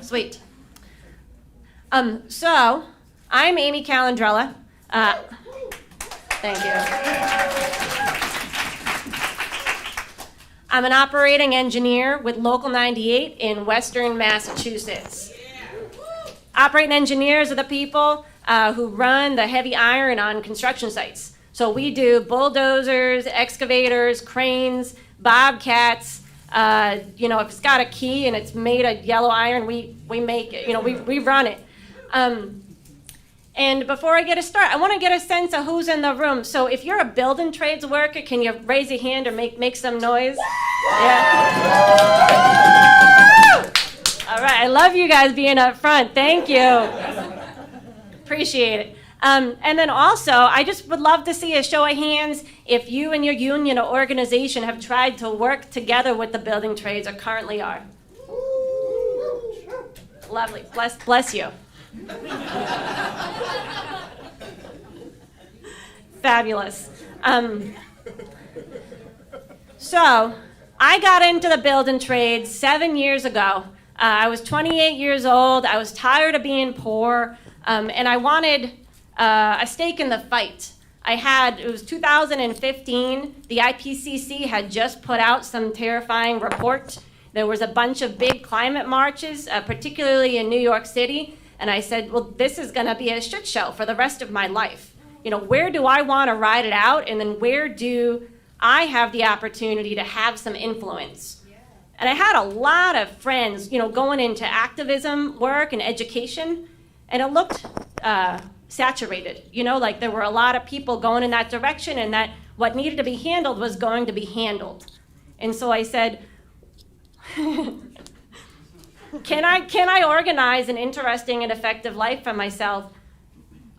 Sweet. So, I'm Amy Calandrella. Thank you. I'm an operating engineer with Local 98 in Western Massachusetts. Operating engineers are the people who run the heavy iron on construction sites. So we do bulldozers, excavators, cranes, bobcats. If it's got a key and it's made of yellow iron, we make it. We run it. And before I get a start, I want to get a sense of who's in the room. So if you're a building trades worker, can you raise your hand or make some noise? Yeah. All right, I love you guys being up front. Thank you. Appreciate it. And then also, I just would love to see a show of hands if you and your union or organization have tried to work together with the building trades or currently are. Lovely. Bless you. Fabulous. So, I got into the building trades 7 years ago. I was 28 years old. I was tired of being poor, and I wanted a stake in the fight. It was 2015. The IPCC had just put out some terrifying report. There was a bunch of big climate marches, particularly in New York City. And I said, well, this is going to be a shit show for the rest of my life. Where do I want to ride it out? And then where do I have the opportunity to have some influence? Yeah. And I had a lot of friends, going into activism work and education. And it looked saturated, like there were a lot of people going in that direction and that what needed to be handled was going to be handled. And so I said, Can I organize an interesting and effective life for myself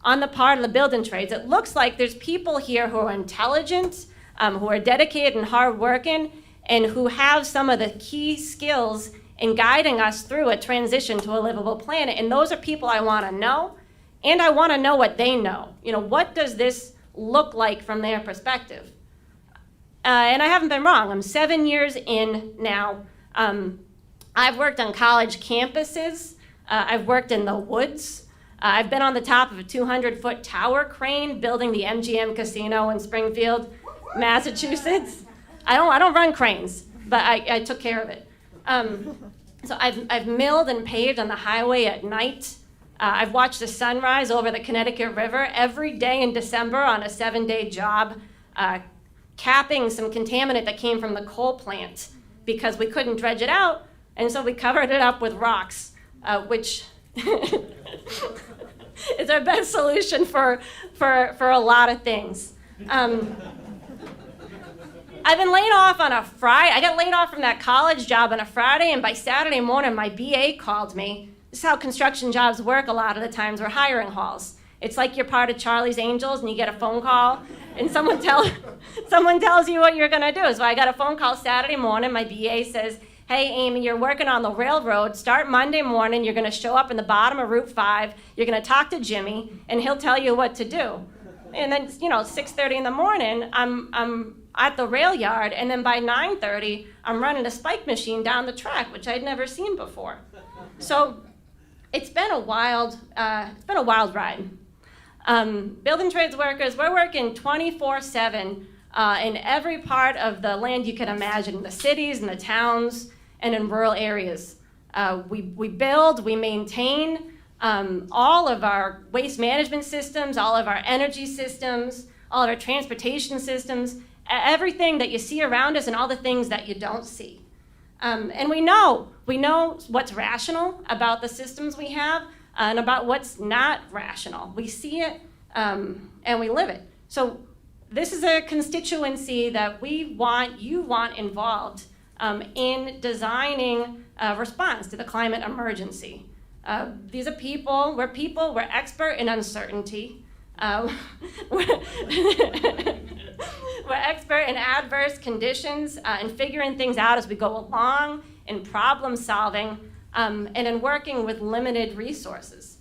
on the part of the building trades? It looks like there's people here who are intelligent, who are dedicated and hardworking, and who have some of the key skills in guiding us through a transition to a livable planet. And those are people I want to know, and I want to know what they know. What does this look like from their perspective? And I haven't been wrong. I'm 7 years in now. I've worked on college campuses. I've worked in the woods. I've been on the top of a 200-foot tower crane building the MGM Casino in Springfield, Massachusetts. I don't run cranes, but I took care of it. So I've milled and paved on the highway at night. I've watched the sunrise over the Connecticut River every day in December on a 7-day job, capping some contaminant that came from the coal plant because we couldn't dredge it out. And so we covered it up with rocks, which is our best solution for a lot of things. I've been laid off on a Friday. I got laid off from that college job on a Friday, and by Saturday morning, my BA called me. This is how construction jobs work a lot of the times. We're hiring halls. It's like you're part of Charlie's Angels, and you get a phone call, and someone tells you what you're going to do. So I got a phone call Saturday morning. My BA says, hey, Amy, you're working on the railroad. Start Monday morning. You're going to show up in the bottom of Route 5. You're going to talk to Jimmy, and he'll tell you what to do. And then, 6:30 in the morning, I'm at the rail yard, and then by 9:30, I'm running a spike machine down the track, which I'd never seen before. So it's been a wild ride. Building trades workers, we're working 24/7 in every part of the land you can imagine, in the cities and the towns and in rural areas. We build, we maintain all of our waste management systems, all of our energy systems, all of our transportation systems, everything that you see around us and all the things that you don't see. And we know what's rational about the systems we have and about what's not rational. We see it and we live it. So this is a constituency that you want involved in designing a response to the climate emergency. These are people, we're expert in uncertainty. We're expert in adverse conditions and figuring things out as we go along, in problem solving, and in working with limited resources.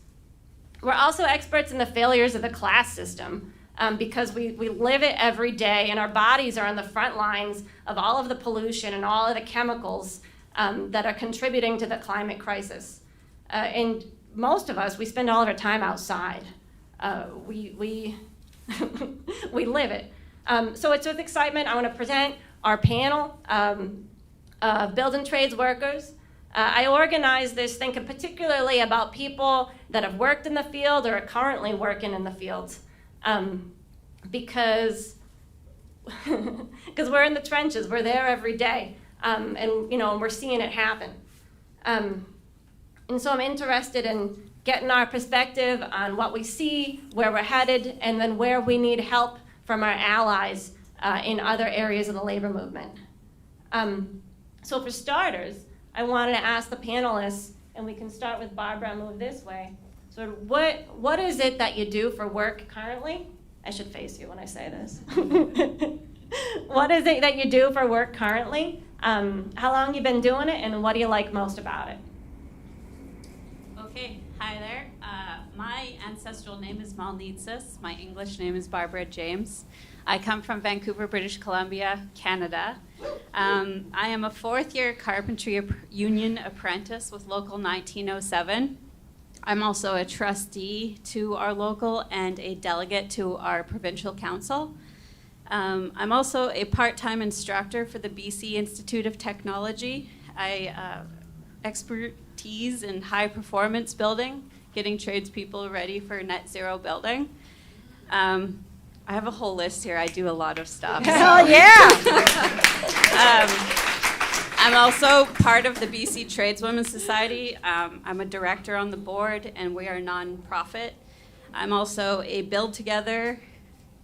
We're also experts in the failures of the class system because we live it every day, and our bodies are on the front lines of all of the pollution and all of the chemicals that are contributing to the climate crisis. And most of us, we spend all of our time outside. We we live it. So it's with excitement I want to present our panel of building trades workers. I organized this thinking particularly about people that have worked in the field or are currently working in the field, because we're in the trenches, we're there every day, and we're seeing it happen. And so I'm interested in getting our perspective on what we see, where we're headed, and then where we need help from our allies in other areas of the labor movement. So for starters, I wanted to ask the panelists, and we can start with Barbara and move this way. So what is it that you do for work currently? I should face you when I say this. What is it that you do for work currently? How long you been doing it, and what do you like most about it? Okay, hi there. My ancestral name is Malnitsis. My English name is Barbara James. I come from Vancouver, British Columbia, Canada. I am a fourth-year carpentry union apprentice with Local 1907. I'm also a trustee to our local and a delegate to our provincial council. I'm also a part-time instructor for the BC Institute of Technology. I expertise in high-performance building, getting tradespeople ready for net zero building. I have a whole list here. I do a lot of stuff. Hell yeah! I'm also part of the BC Tradeswomen's Society. I'm a director on the board, and we are a nonprofit. I'm also a Build Together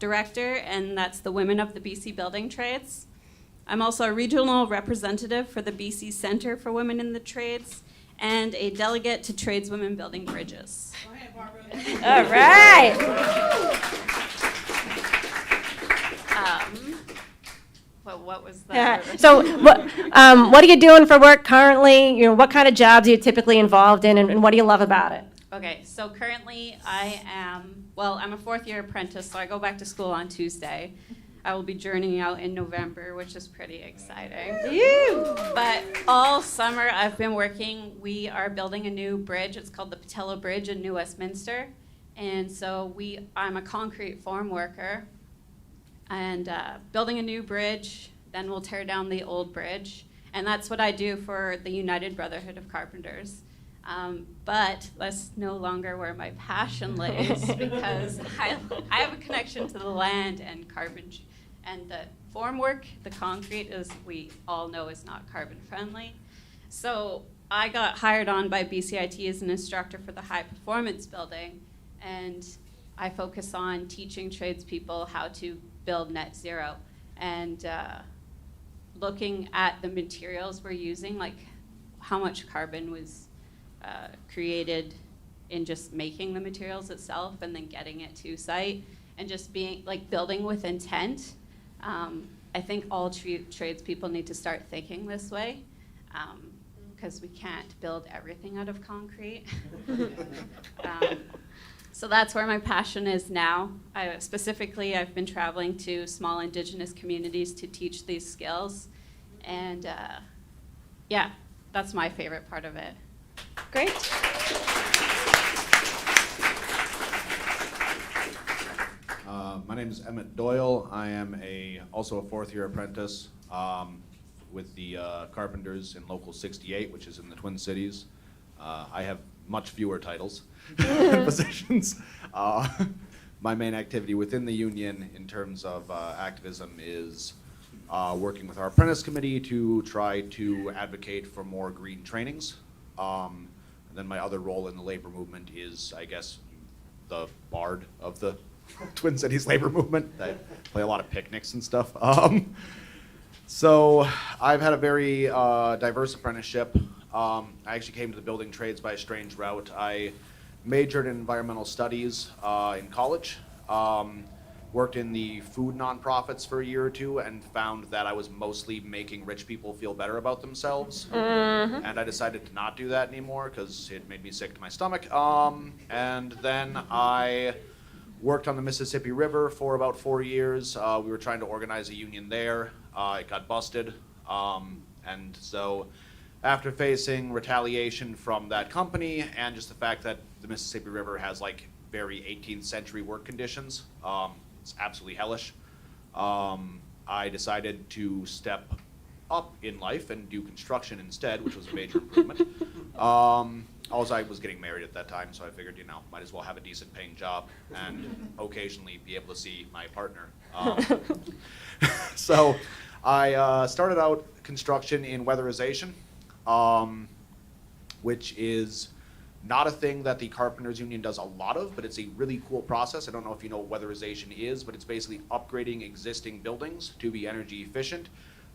director, and that's the Women of the BC Building Trades. I'm also a regional representative for the BC Centre for Women in the Trades, and a delegate to Tradeswomen Building Bridges. Go ahead, Barbara. All right. What was that? So what are you doing for work currently? What kind of jobs are you typically involved in, and what do you love about it? Okay, so currently I'm a fourth-year apprentice, so I go back to school on Tuesday. I will be journeying out in November, which is pretty exciting. But all summer I've been working. We are building a new bridge. It's called the Patello Bridge in New Westminster. And so I'm a concrete form worker. And building a new bridge, then we'll tear down the old bridge. And that's what I do for the United Brotherhood of Carpenters. But that's no longer where my passion lays, because I have a connection to the land and carpentry. And the formwork, the concrete, as we all know, is not carbon friendly. So I got hired on by BCIT as an instructor for the high performance building. And I focus on teaching tradespeople how to build net zero, and looking at the materials we're using, like how much carbon was created in just making the materials itself and then getting it to site, and just being like building with intent. I think all tradespeople need to start thinking this way, because we can't build everything out of concrete. So that's where my passion is now. I've been traveling to small Indigenous communities to teach these skills. And yeah, that's my favorite part of it. Great. My name is Emmett Doyle. I am also a fourth-year apprentice with the Carpenters in Local 68, which is in the Twin Cities. I have much fewer titles positions. My main activity within the union in terms of activism is working with our apprentice committee to try to advocate for more green trainings. And then my other role in the labor movement is, I guess, the bard of the Twin Cities labor movement. I play a lot of picnics and stuff. So I've had a very diverse apprenticeship. I actually came to the building trades by a strange route. I majored in environmental studies in college, worked in the food nonprofits for a year or two, and found that I was mostly making rich people feel better about themselves. And I decided to not do that anymore because it made me sick to my stomach. And then I worked on the Mississippi River for about 4 years. We were trying to organize a union there. It got busted. And so after facing retaliation from that company and just the fact that the Mississippi River has like very 18th century work conditions, it's absolutely hellish. I decided to step up in life and do construction instead, which was a major improvement. Also, I was getting married at that time, so I figured, might as well have a decent paying job and occasionally be able to see my partner. So I started out construction in weatherization, which is not a thing that the Carpenters Union does a lot of, but it's a really cool process. I don't know if you know what weatherization is, but it's basically upgrading existing buildings to be energy efficient.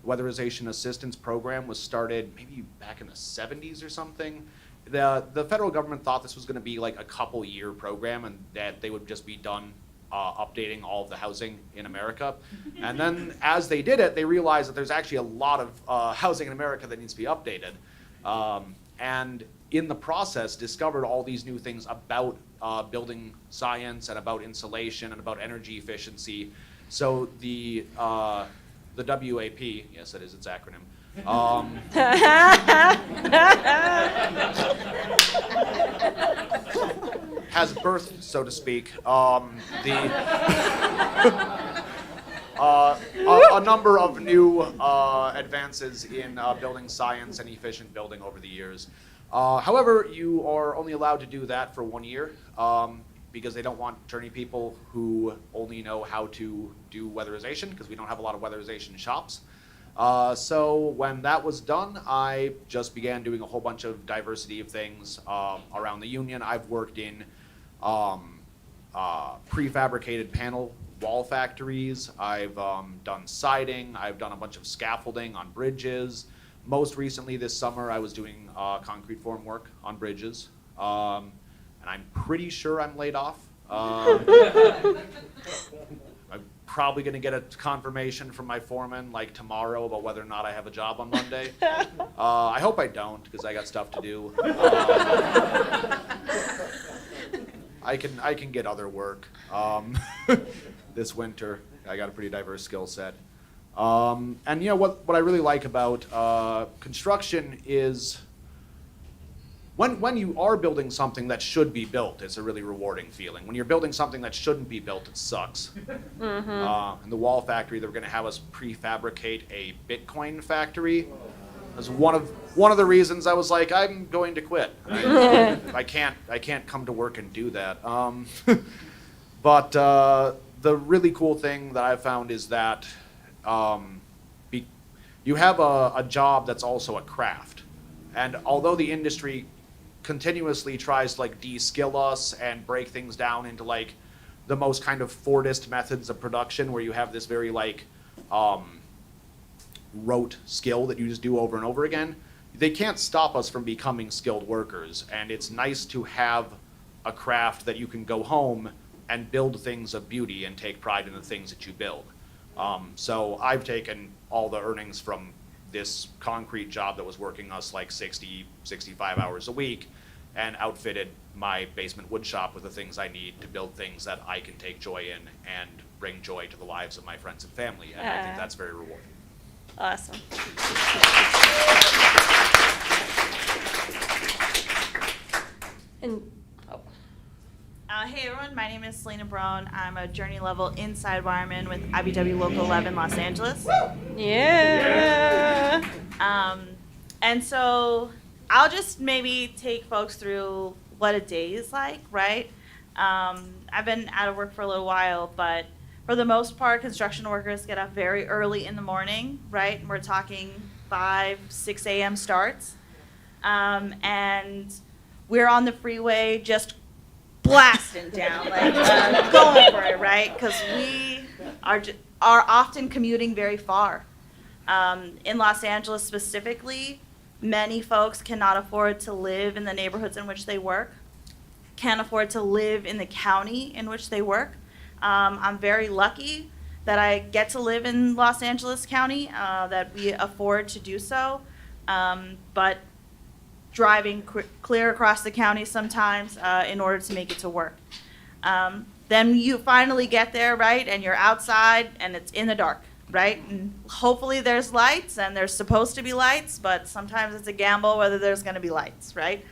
The Weatherization Assistance Program was started maybe back in the 70s or something. The federal government thought this was going to be like a couple-year program and that they would just be done updating all of the housing in America. And then as they did it, they realized that there's actually a lot of housing in America that needs to be updated. And in the process, discovered all these new things about building science and about insulation and about energy efficiency. So the WAP, yes, that is its acronym, has birthed, so to speak, a number of new advances in building science and efficient building over the years. However, you are only allowed to do that for 1 year because they don't want attorney people who only know how to do weatherization, because we don't have a lot of weatherization shops. So when that was done, I just began doing a whole bunch of diversity of things around the union. I've worked in prefabricated panel wall factories. I've done siding. I've done a bunch of scaffolding on bridges. Most recently this summer, I was doing concrete form work on bridges. And I'm pretty sure I'm laid off. I'm probably going to get a confirmation from my foreman like tomorrow about whether or not I have a job on Monday. I hope I don't, because I got stuff to do. I can get other work this winter. I got a pretty diverse skill set. And what I really like about construction is when you are building something that should be built, it's a really rewarding feeling. When you're building something that shouldn't be built, it sucks. In the wall factory, they were going to have us prefabricate a Bitcoin factory. That's one of the reasons I was like, I'm going to quit. I can't come to work and do that. But the really cool thing that I've found is that you have a job that's also a craft. And although the industry continuously tries to de-skill us and break things down into the most kind of Fordist methods of production, where you have this very rote skill that you just do over and over again, they can't stop us from becoming skilled workers. And it's nice to have a craft that you can go home and build things of beauty and take pride in the things that you build. So I've taken all the earnings from this concrete job that was working us 60, 65 hours a week and outfitted my basement wood shop with the things I need to build things that I can take joy in and bring joy to the lives of my friends and family. And I think that's very rewarding. Awesome. And hey everyone, my name is Celina Barron. I'm a journey level inside wireman with IBEW Local 11 Los Angeles. yeah. And so I'll just maybe take folks through what a day is like, right? I've been out of work for a little while, but for the most part, construction workers get up very early in the morning, right? We're talking 5, 6 a.m. starts. And we're on the freeway just blasting down, going for it, right? Because we are often commuting very far. In Los Angeles specifically, many folks cannot afford to live in the neighborhoods in which they work, can't afford to live in the county in which they work. I'm very lucky that I get to live in Los Angeles County, that we afford to do so, but driving clear across the county sometimes in order to make it to work. Then you finally get there, right, and you're outside and it's in the dark, right? And hopefully there's lights, and there's supposed to be lights, but sometimes it's a gamble whether there's going to be lights, right?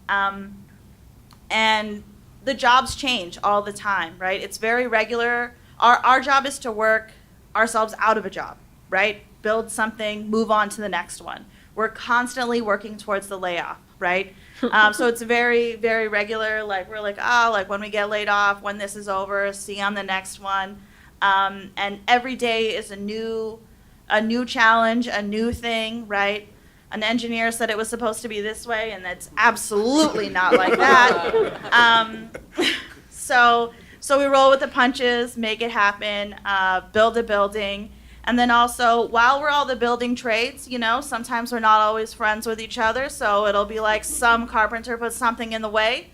And the jobs change all the time, right? It's very regular. Our job is to work ourselves out of a job, right? Build something, move on to the next one. We're constantly working towards the layoff, right? So it's very, very regular. Like, we're like, oh, like when we get laid off, when this is over, see you on the next one. And every day is a new challenge, a new thing, right? An engineer said it was supposed to be this way, and that's absolutely not like that. So we roll with the punches, make it happen, build a building. And then also, while we're all the building trades, you know, sometimes we're not always friends with each other. So it'll be like some carpenter put something in the way.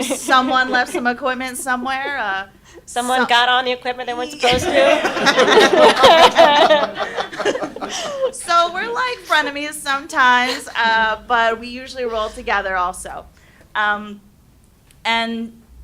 Someone left some equipment somewhere. Someone got on the equipment they weren't supposed to. So we're like frenemies sometimes, but we usually roll together also. And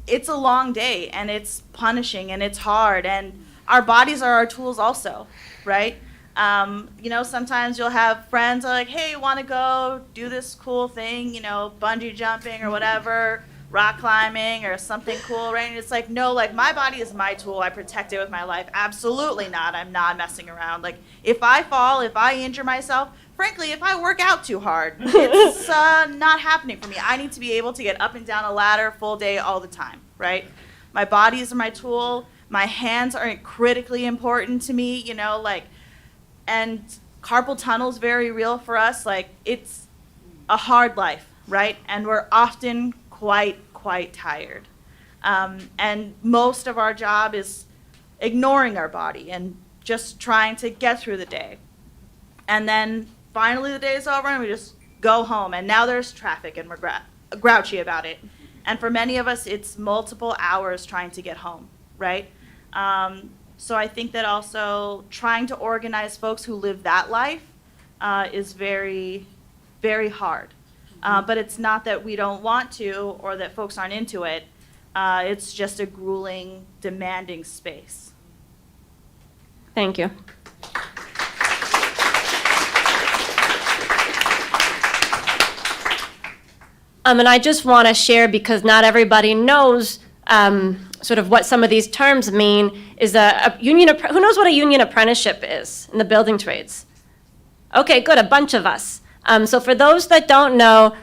it's a long day, and it's punishing, and it's hard, and our bodies are our tools also, right? You know, sometimes you'll have friends that are like, hey, want to go do this cool thing, you know, bungee jumping or whatever, rock climbing or something cool, right? And it's like, no, like, my body is my tool. I protect it with my life. Absolutely not. I'm not messing around. Like, if I fall, if I injure myself, frankly, if I work out too hard, it's not happening for me. I need to be able to get up and down a ladder full day all the time, right? My body is my tool. My hands are critically important to me, you know, like, and carpal tunnel is very real for us. Like, it's a hard life, right? And we're often quite tired. And most of our job is ignoring our body and just trying to get through the day. And then finally the day is over and we just go home. And now there's traffic and we're grouchy about it. And for many of us, it's multiple hours trying to get home, right? So I think that also trying to organize folks who live that life is very, very hard. But it's not that we don't want to or that folks aren't into it. It's just a grueling, demanding space. Thank you. And I just want to share, because not everybody knows sort of what some of these terms mean, is a union, who knows what a union apprenticeship is in the building trades? Okay, good, a bunch of us. So for those that don't know,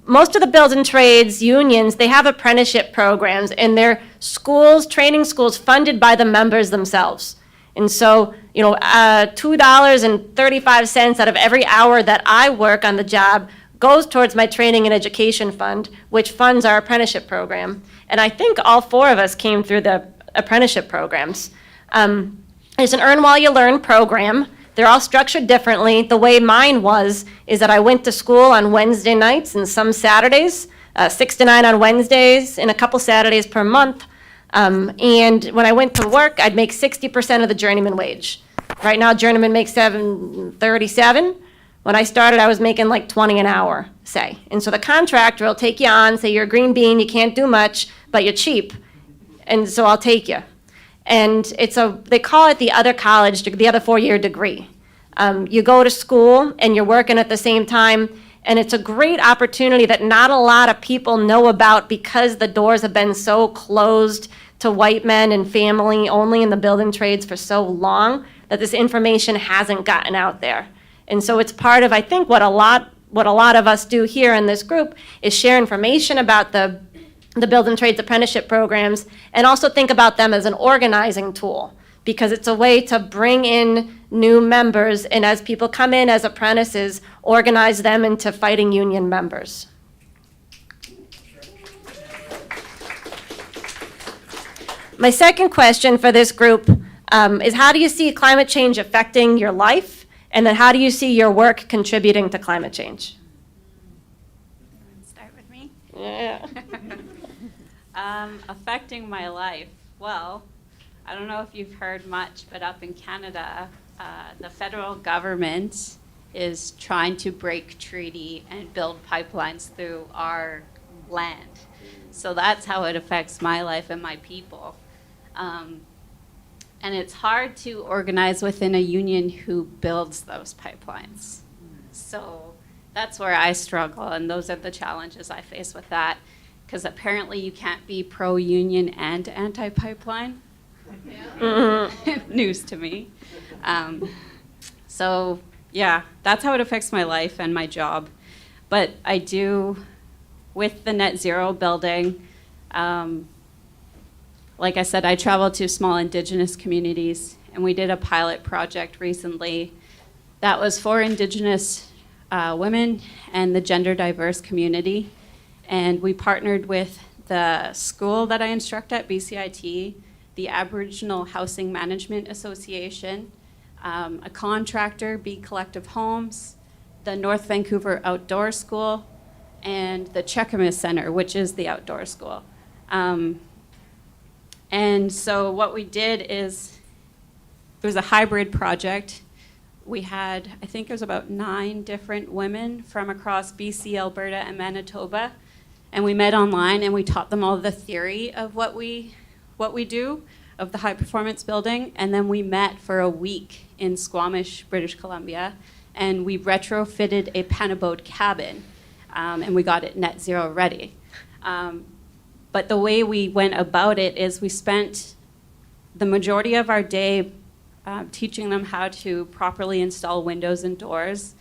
most of the building trades unions, they have apprenticeship programs, and they're schools, training schools funded by the members themselves. And so, you know, $2.35 out of every hour that I work on the job goes towards my training and education fund, which funds our apprenticeship program. And I think all four of us came through the apprenticeship programs. It's an earn while you learn program. They're all structured differently. The way mine was is that I went to school on Wednesday nights and some Saturdays, 6 to 9 on Wednesdays and a couple Saturdays per month. And when I went to work, I'd make 60% of the journeyman wage. Right now, journeyman makes $7.37. When I started, I was making like 20 an hour, say. And so the contractor will take you on, say you're a green bean, you can't do much, but you're cheap. And so I'll take you. And they call it the other college, the other 4-year degree. You go to school and you're working at the same time, and it's a great opportunity that not a lot of people know about because the doors have been so closed to white men and family only in the building trades for so long that this information hasn't gotten out there. And so it's part of, I think, what a lot of us do here in this group is share information about the building trades apprenticeship programs, and also think about them as an organizing tool, because it's a way to bring in new members, and as people come in as apprentices, organize them into fighting union members. My second question for this group is, how do you see climate change affecting your life? And then how do you see your work contributing to climate change? Start with me. Yeah. Affecting my life. Well, I don't know if you've heard much, but up in Canada, the federal government is trying to break treaty and build pipelines through our land. So that's how it affects my life and my people. And it's hard to organize within a union who builds those pipelines. So that's where I struggle, and those are the challenges I face with that, because apparently you can't be pro-union and anti-pipeline. News to me. So yeah, that's how it affects my life and my job. But I do, with the net zero building, like I said, I traveled to small Indigenous communities, and we did a pilot project recently that was for Indigenous women and the gender diverse community. And we partnered with the school that I instruct at, BCIT, the Aboriginal Housing Management Association, a contractor, B Collective Homes, the North Vancouver Outdoor School, and the Cheakamus Center, which is the outdoor school. And so what we did is, it was a hybrid project. We had, I think it was about 9 different women from across BC, Alberta, and Manitoba. And we met online and we taught them all the theory of what we do, of the high performance building. And then we met for a week in Squamish, British Columbia. And we retrofitted a panabode cabin. And we got it net zero ready. But the way we went about it is we spent the majority of our day teaching them how to properly install windows and doors,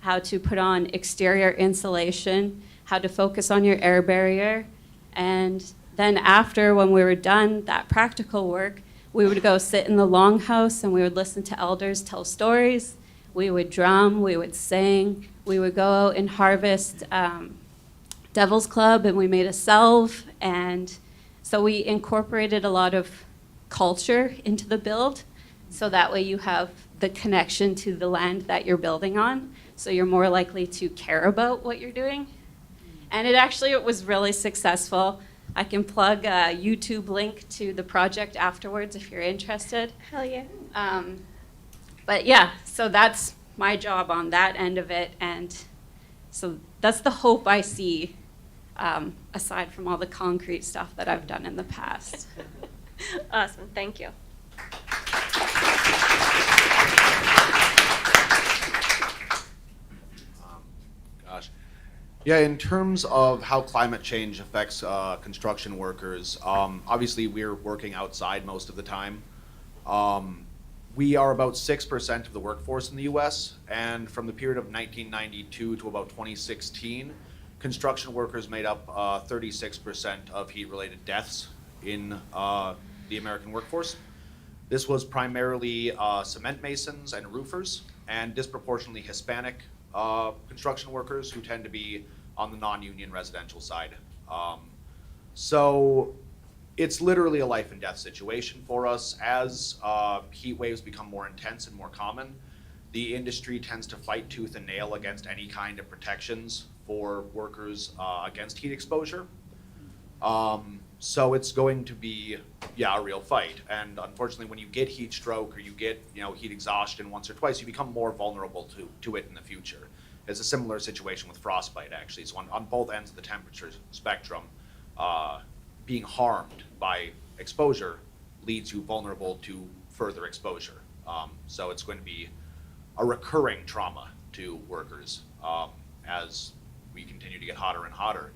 how to put on exterior insulation, how to focus on your air barrier. And then after, when we were done that practical work, we would go sit in the longhouse and we would listen to elders tell stories. We would drum, we would sing, we would go out and harvest Devil's Club, and we made a salve. And so we incorporated a lot of culture into the build, so that way you have the connection to the land that you're building on, so you're more likely to care about what you're doing. And it was really successful. I can plug a YouTube link to the project afterwards if you're interested. Hell yeah. But yeah, so that's my job on that end of it. And so that's the hope I see, aside from all the concrete stuff that I've done in the past. Awesome, thank you. Yeah, in terms of how climate change affects construction workers, obviously we're working outside most of the time. We are about 6% of the workforce in the US, and from the period of 1992 to about 2016, construction workers made up 36% of heat-related deaths in the American workforce. This was primarily cement masons and roofers, and disproportionately Hispanic construction workers who tend to be on the non-union residential side. So it's literally a life and death situation for us. As heat waves become more intense and more common, the industry tends to fight tooth and nail against any kind of protections for workers against heat exposure. So it's going to be, a real fight. And unfortunately, when you get heat stroke or you get, heat exhaustion once or twice, you become more vulnerable to it in the future. It's a similar situation with frostbite, actually. So on both ends of the temperature spectrum, being harmed by exposure leads you vulnerable to further exposure. So it's going to be a recurring trauma to workers as we continue to get hotter and hotter.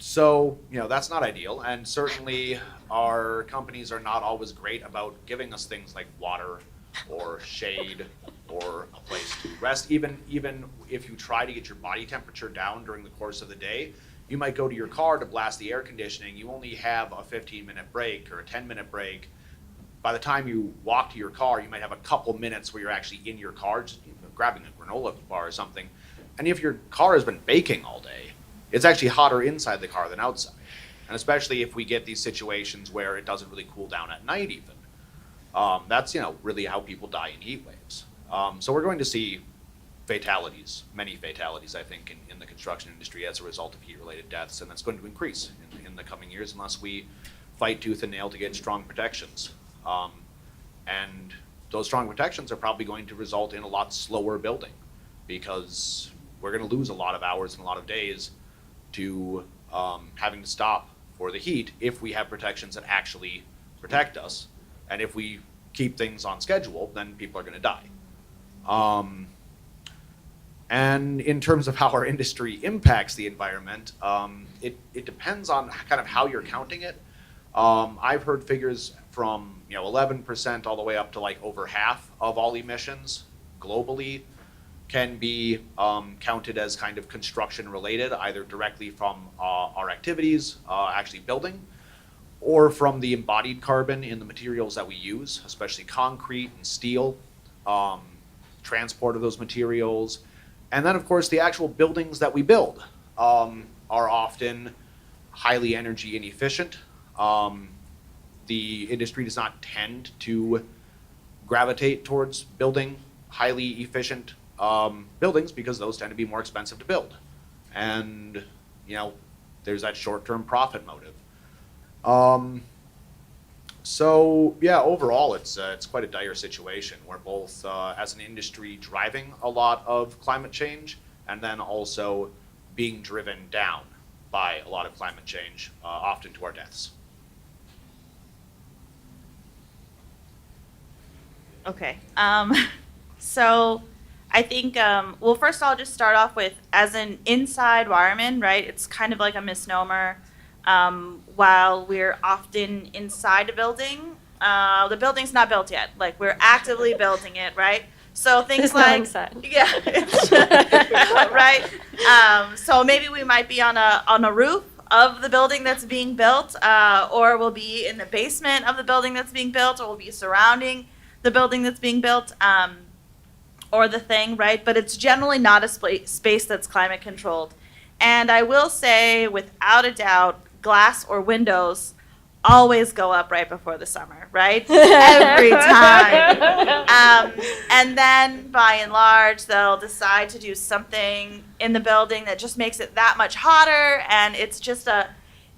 So, that's not ideal, and certainly our companies are not always great about giving us things like water or shade or a place to rest. Even if you try to get your body temperature down during the course of the day, you might go to your car to blast the air conditioning. You only have a 15-minute break or a 10-minute break. By the time you walk to your car, you might have a couple minutes where you're actually in your car, just grabbing a granola bar or something. And if your car has been baking all day, it's actually hotter inside the car than outside. And especially if we get these situations where it doesn't really cool down at night even. That's, really how people die in heat waves. So we're going to see fatalities, many fatalities, I think, in the construction industry as a result of heat-related deaths, and that's going to increase in the coming years unless we fight tooth and nail to get strong protections. And those strong protections are probably going to result in a lot slower building, because we're going to lose a lot of hours and a lot of days to having to stop for the heat if we have protections that actually protect us. And if we keep things on schedule, then people are going to die. And in terms of how our industry impacts the environment, it depends on kind of how you're counting it. I've heard figures from 11% all the way up to like over half of all emissions globally can be counted as kind of construction related, either directly from our activities, actually building, or from the embodied carbon in the materials that we use, especially concrete and steel, transport of those materials. And then, of course, the actual buildings that we build are often highly energy inefficient. The industry does not tend to gravitate towards building highly efficient buildings because those tend to be more expensive to build. And, there's that short-term profit motive. So yeah, overall, it's quite a dire situation. We're both, as an industry, driving a lot of climate change, and then also being driven down by a lot of climate change, often to our deaths. Okay. So I think, well, first I'll just start off with, as an inside wireman, right, it's kind of like a misnomer. While we're often inside a building, the building's not built yet. Like, we're actively building it, right? So things It's not like, inside. yeah, right? So maybe we might be on a roof of the building that's being built, or we'll be in the basement of the building that's being built, or we'll be surrounding the building that's being built, or the thing, right? But it's generally not a space that's climate controlled. And I will say, without a doubt, glass or windows always go up right before the summer, right? Every time. And then, by and large, they'll decide to do something in the building that just makes it that much hotter, and it's just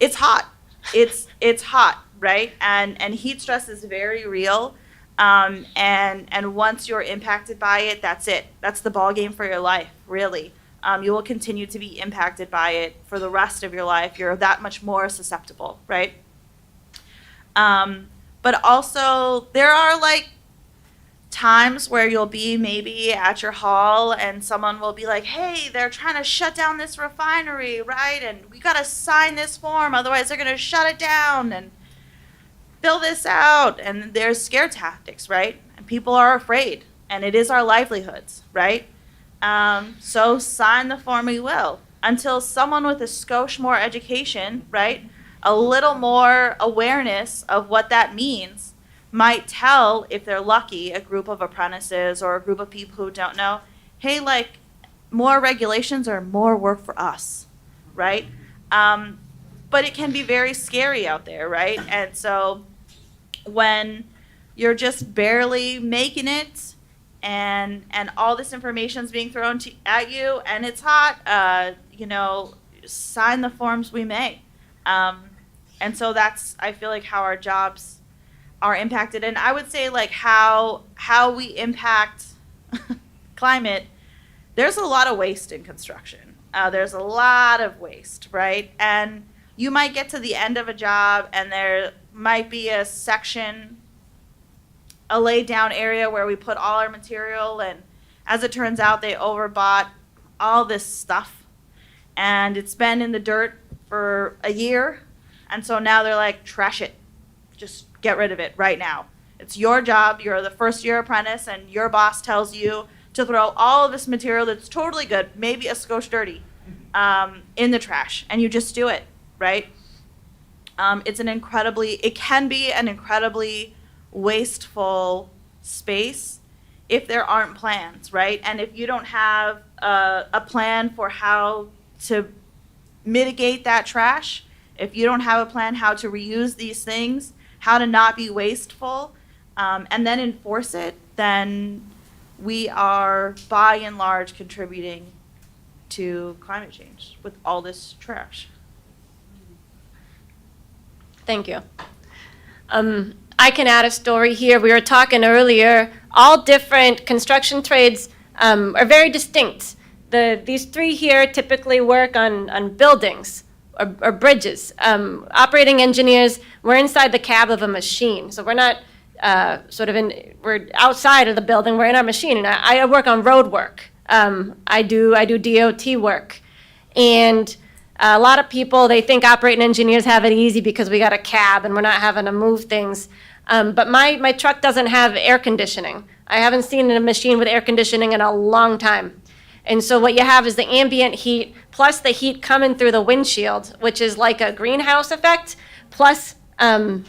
it's hot. It's hot, right? And heat stress is very real. And once you're impacted by it, that's it. That's the ball game for your life, really. You will continue to be impacted by it for the rest of your life. You're that much more susceptible, right? But also, there are like times where you'll be maybe at your hall and someone will be like, hey, they're trying to shut down this refinery, right? And we got to sign this form, otherwise they're going to shut it down and fill this out. And there's scare tactics, right? And people are afraid, and it is our livelihoods, right? So sign the form we will, until someone with a skosh more education, right, a little more awareness of what that means, might tell, if they're lucky, a group of apprentices or a group of people who don't know, hey, like, more regulations are more work for us, right? But it can be very scary out there, right? And so when you're just barely making it, and all this information is being thrown at you, and it's hot, sign the forms we may. And so that's, I feel like, how our jobs are impacted. And I would say, like, how we impact climate, there's a lot of waste in construction. There's a lot of waste, right? And you might get to the end of a job, and there might be a section, a laid down area where we put all our material, and as it turns out, they overbought all this stuff, and it's been in the dirt for a year, and so now they're like, trash it, just get rid of it right now. It's your job, you're the first year apprentice, and your boss tells you to throw all of this material that's totally good, maybe a skosh dirty, in the trash, and you just do it, right? It can be an incredibly wasteful space if there aren't plans, right? And if you don't have a plan for how to mitigate that trash, if you don't have a plan how to reuse these things, how to not be wasteful, and then enforce it, then we are, by and large, contributing to climate change with all this trash. Thank you. I can add a story here. We were talking earlier, all different construction trades are very distinct. These three here typically work on buildings, or bridges. Operating engineers, we're inside the cab of a machine, so we're not we're outside of the building, we're in our machine, and I work on road work. I do DOT work. And a lot of people, they think operating engineers have it easy because we got a cab and we're not having to move things. But my truck doesn't have air conditioning. I haven't seen a machine with air conditioning in a long time. And so what you have is the ambient heat plus the heat coming through the windshield, which is like a greenhouse effect, plus the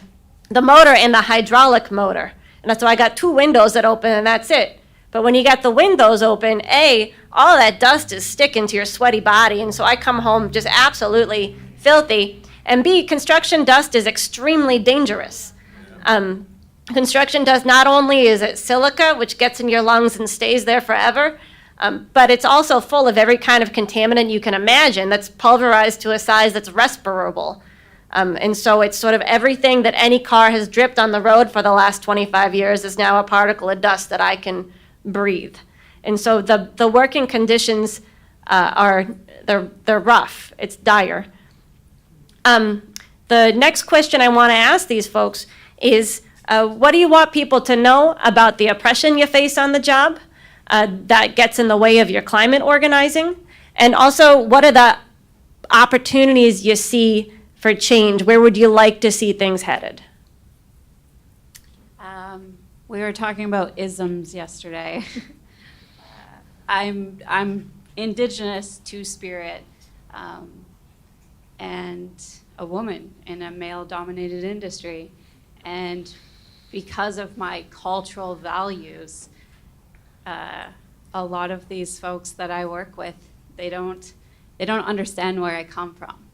motor and the hydraulic motor. And that's why I got 2 windows that open and that's it. But when you got the windows open, A, all that dust is sticking to your sweaty body. And so I come home just absolutely filthy. And B, construction dust is extremely dangerous. Construction dust, not only is it silica, which gets in your lungs and stays there forever, but it's also full of every kind of contaminant you can imagine that's pulverized to a size that's respirable. And so it's sort of everything that any car has dripped on the road for the last 25 years is now a particle of dust that I can breathe. And so the working conditions they're rough. It's dire. The next question I want to ask these folks is, what do you want people to know about the oppression you face on the job that gets in the way of your climate organizing? And also, what are the opportunities you see for change? Where would you like to see things headed? We were talking about isms yesterday. I'm indigenous, two-spirit, and a woman in a male-dominated industry. And because of my cultural values, a lot of these folks that I work with, they don't understand where I come from.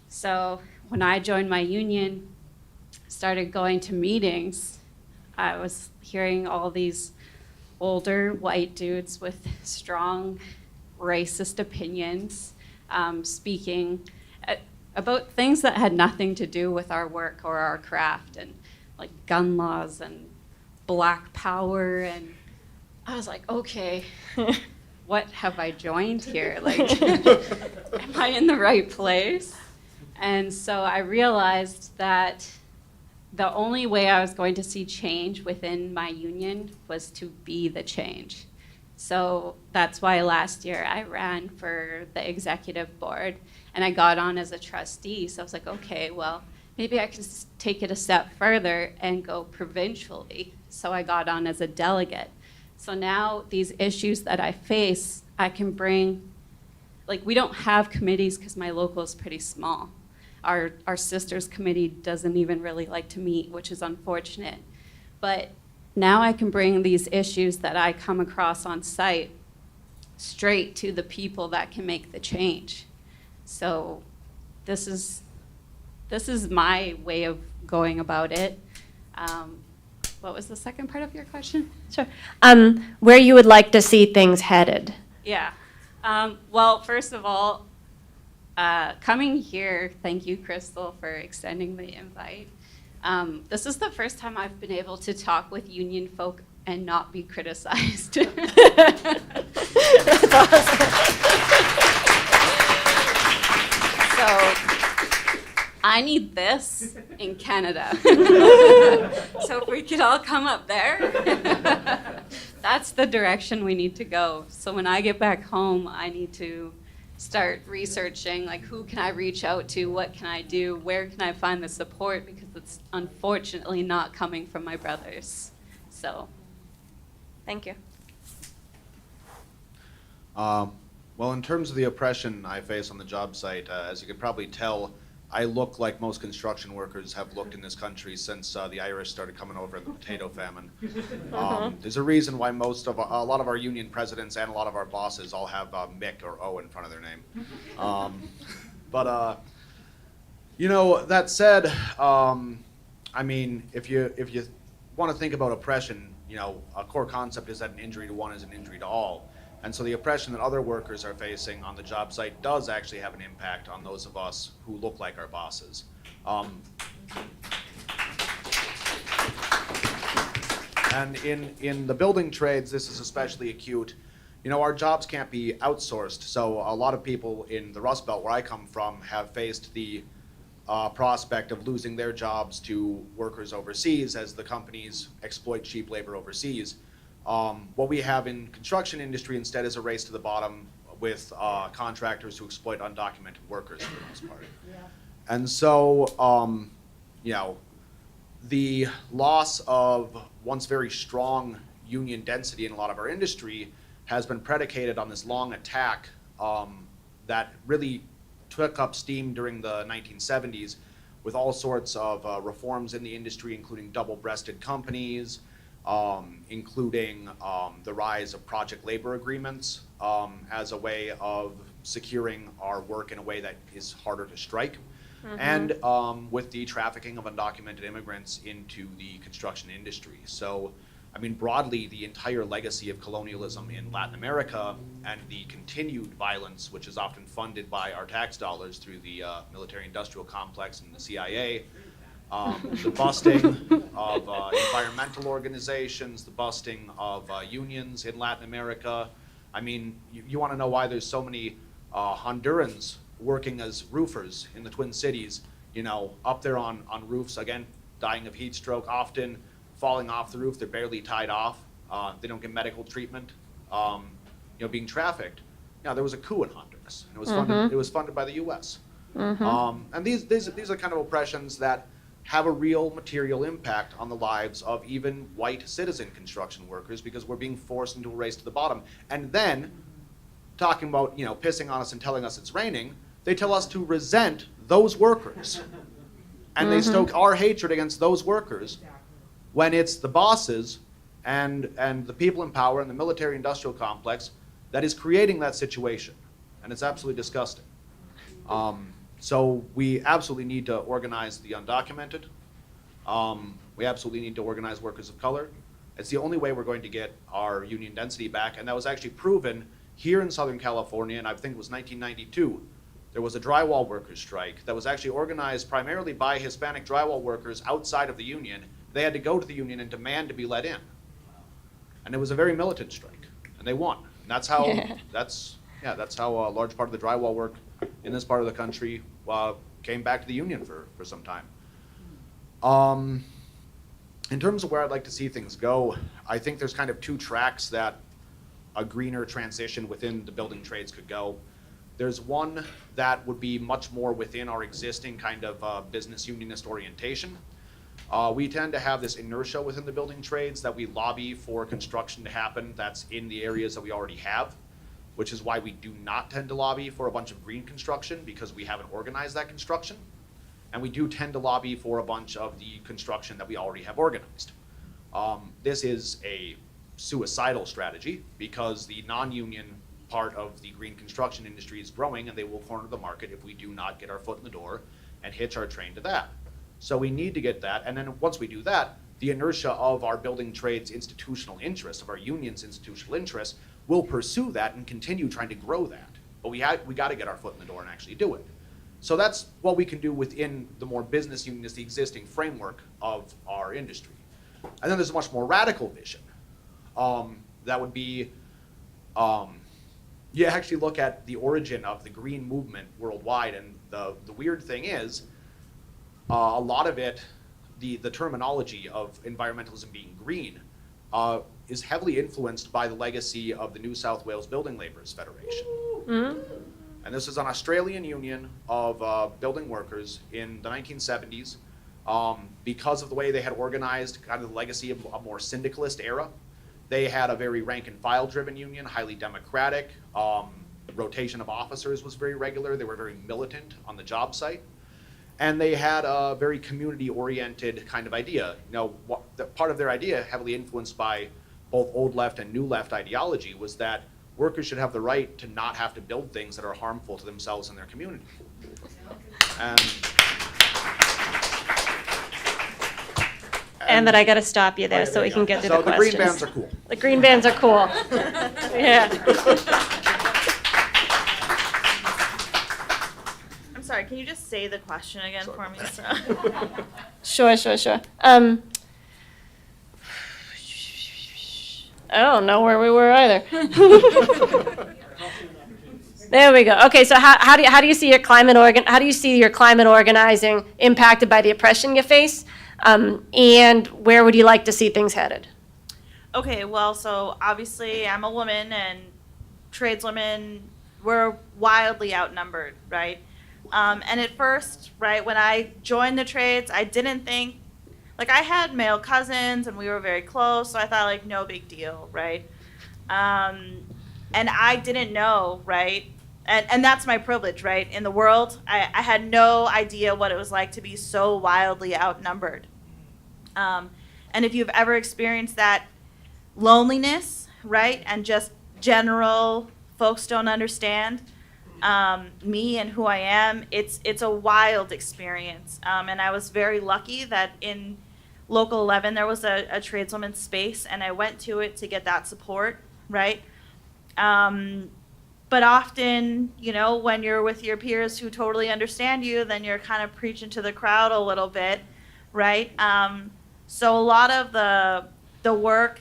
So when I joined my union, started going to meetings, I was hearing all these older white dudes with strong racist opinions speaking about things that had nothing to do with our work or our craft, and like gun laws and black power. And I was like, okay, what have I joined here? Like, am I in the right place? And so I realized that the only way I was going to see change within my union was to be the change. So that's why last year I ran for the executive board and I got on as a trustee. So I was like, okay, well, maybe I can take it a step further and go provincially. So I got on as a delegate. So now these issues that I face, I can bring, like, we don't have committees because my local is pretty small. Our sisters committee doesn't even really like to meet, which is unfortunate. But now I can bring these issues that I come across on site straight to the people that can make the change. So this is my way of going about it. What was the second part of your question? Sure. Where you would like to see things headed? Yeah. Well, first of all, coming here, thank you, Crystal, for extending the invite. This is the first time I've been able to talk with union folk and not be criticized. That's awesome. So I need this in Canada. So if we could all come up there, that's the direction we need to go. So when I get back home, I need to start researching, like, who can I reach out to, what can I do, where can I find the support, because it's unfortunately not coming from my brothers. So, thank you. Well, in terms of the oppression I face on the job site, as you can probably tell, I look like most construction workers have looked in this country since the Irish started coming over in the potato famine. There's a reason why a lot of our union presidents and a lot of our bosses all have Mick or O in front of their name. But you know, that said, I mean, if you want to think about oppression, you know, a core concept is that an injury to one is an injury to all. And so the oppression that other workers are facing on the job site does actually have an impact on those of us who look like our bosses. And in the building trades, this is especially acute. you know, our jobs can't be outsourced. So a lot of people in the Rust Belt, where I come from, have faced the prospect of losing their jobs to workers overseas as the companies exploit cheap labor overseas. What we have in construction industry instead is a race to the bottom with contractors who exploit undocumented workers for the most part. Yeah. And so, you know, the loss of once very strong union density in a lot of our industry has been predicated on this long attack that really took up steam during the 1970s with all sorts of reforms in the industry, including double-breasted companies, including the rise of project labor agreements as a way of securing our work in a way that is harder to strike, and with the trafficking of undocumented immigrants into the construction industry. So, I mean, broadly, the entire legacy of colonialism in Latin America and the continued violence, which is often funded by our tax dollars through the military-industrial complex and the CIA, the busting of environmental organizations, the busting of unions in Latin America. I mean, you want to know why there's so many Hondurans working as roofers in the Twin Cities, you know, up there on roofs, again, dying of heat stroke, often falling off the roof, they're barely tied off, they don't get medical treatment, you know, being trafficked. Now, there was a coup in Honduras, and it was funded by the U.S. And these are kind of oppressions that have a real material impact on the lives of even white citizen construction workers, because we're being forced into a race to the bottom. And then, talking about, you know, pissing on us and telling us it's raining, they tell us to resent those workers. And they stoke our hatred against those workers when it's the bosses and the people in power and the military-industrial complex that is creating that situation. And it's absolutely disgusting. So we absolutely need to organize the undocumented. We absolutely need to organize workers of color. It's the only way we're going to get our union density back, and that was actually proven here in Southern California, and I think it was 1992. There was a drywall workers strike that was actually organized primarily by Hispanic drywall workers outside of the union. They had to go to the union and demand to be let in. And it was a very militant strike, and they won. And that's how that's how a large part of the drywall work in this part of the country came back to the union for some time. In terms of where I'd like to see things go, I think there's kind of two tracks that a greener transition within the building trades could go. There's one that would be much more within our existing kind of business unionist orientation. We tend to have this inertia within the building trades that we lobby for construction to happen that's in the areas that we already have, which is why we do not tend to lobby for a bunch of green construction, because we haven't organized that construction. And we do tend to lobby for a bunch of the construction that we already have organized. This is a suicidal strategy because the non-union part of the green construction industry is growing, and they will corner the market if we do not get our foot in the door and hitch our train to that. So we need to get that, and then once we do that, the inertia of our building trades institutional interests, of our union's institutional interests, will pursue that and continue trying to grow that. But we got to get our foot in the door and actually do it. So that's what we can do within the more business unionist, the existing framework of our industry. And then there's a much more radical vision. That would be, you actually look at the origin of the green movement worldwide, and the weird thing is, a lot of it, the terminology of environmentalism being green, is heavily influenced by the legacy of the New South Wales Building Labourers Federation. And this is an Australian union of building workers in the 1970s. Because of the way they had organized, kind of the legacy of a more syndicalist era, they had a very rank and file driven union, highly democratic. Rotation of officers was very regular. They were very militant on the job site. And they had a very community-oriented kind of idea. You know, part of their idea, heavily influenced by both old left and new left ideology, was that workers should have the right to not have to build things that are harmful to themselves and their community. And that I got to stop you there so we can get to the questions. So the green bands are cool. The green bands are cool. Yeah. I'm sorry, can you just say the question again for me? Sure. I don't know where we were either. There we go. Okay, so how do you see your climate organizing impacted by the oppression you face, and where would you like to see things headed? Okay, well, so obviously I'm a woman, and tradeswomen, we're wildly outnumbered, right? And at first, right, when I joined the trades, I didn't think, like, I had male cousins and we were very close, so I thought, like, no big deal, right? And I didn't know, right? And that's my privilege, right? In the world, I had no idea what it was like to be so wildly outnumbered. And if you've ever experienced that loneliness, right, and just general folks don't understand me and who I am, it's a wild experience. And I was very lucky that in Local 11 there was a tradeswoman space, and I went to it to get that support, right? But often, you know, when you're with your peers who totally understand you, then you're kind of preaching to the crowd a little bit, right? So a lot of the work,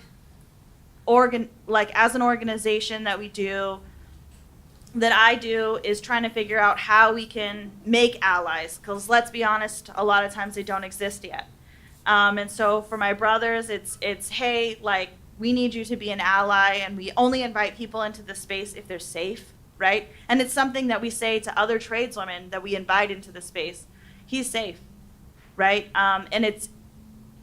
like as an organization that we do, that I do, is trying to figure out how we can make allies, because let's be honest, a lot of times they don't exist yet. And so for my brothers, it's hey, like, we need you to be an ally, and we only invite people into the space if they're safe, right? And it's something that we say to other tradeswomen that we invite into the space. He's safe, right? And it's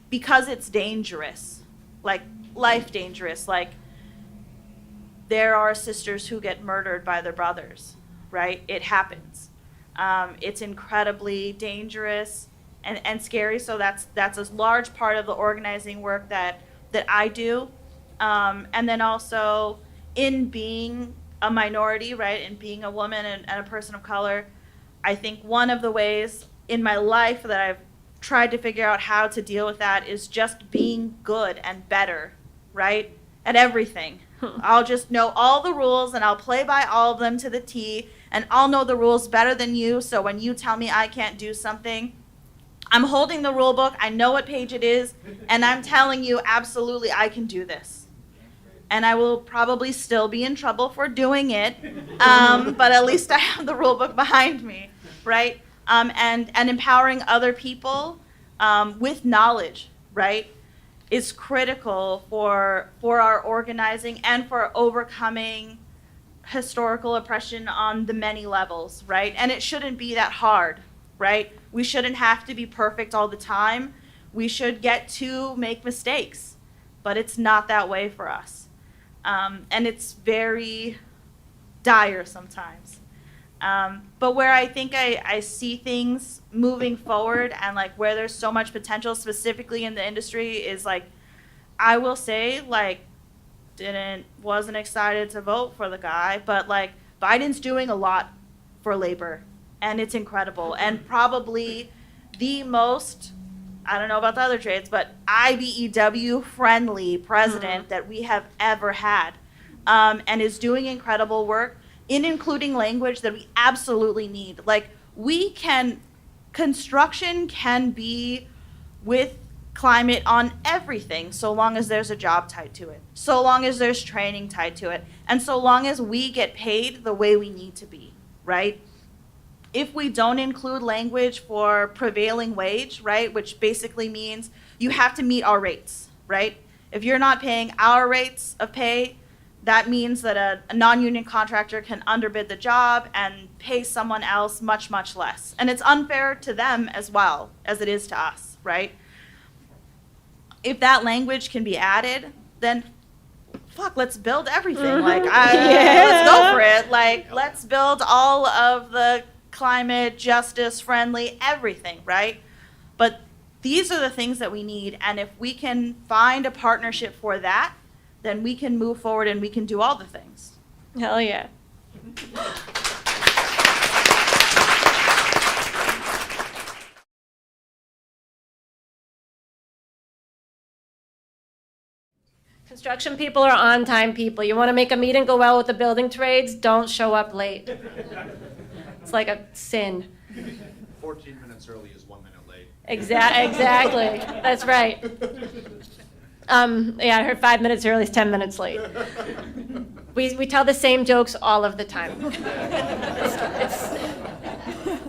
because it's dangerous, like life dangerous. Like, there are sisters who get murdered by their brothers, right? It happens. It's incredibly dangerous and scary. So that's a large part of the organizing work that I do. And then also in being a minority, right, and being a woman and a person of color, I think one of the ways in my life that I've tried to figure out how to deal with that is just being good and better, right, at everything. I'll just know all the rules, and I'll play by all of them to the T, and I'll know the rules better than you, so when you tell me I can't do something, I'm holding the rule book, I know what page it is, and I'm telling you absolutely I can do this. And I will probably still be in trouble for doing it, but at least I have the rule book behind me, right? And empowering other people with knowledge, right, is critical for our organizing and for overcoming historical oppression on the many levels, right? And it shouldn't be that hard, right? We shouldn't have to be perfect all the time. We should get to make mistakes, but it's not that way for us. And it's very dire sometimes. But where I think I see things moving forward and like where there's so much potential specifically in the industry is like, I will say, like, wasn't excited to vote for the guy, but like Biden's doing a lot for labor, and it's incredible, and probably the most, I don't know about the other trades, but IBEW friendly president that we have ever had, and is doing incredible work in including language that we absolutely need. Like, construction can be with climate on everything, so long as there's a job tied to it, so long as there's training tied to it, and so long as we get paid the way we need to be, right? If we don't include language for prevailing wage, right, which basically means you have to meet our rates, right? If you're not paying our rates of pay, that means that a non-union contractor can underbid the job and pay someone else much, much less. And it's unfair to them as well as it is to us, right? If that language can be added, then fuck, let's build everything. Like, let's go for it. Like, let's build all of the climate, justice, friendly, everything, right? But these are the things that we need, and if we can find a partnership for that, then we can move forward and we can do all the things. Hell yeah. Construction people are on-time people. You want to make a meeting go well with the building trades, don't show up late. It's like a sin. 14 minutes early is 1 minute late. Exactly. That's right. Yeah, I heard 5 minutes early is 10 minutes late. We tell the same jokes all of the time.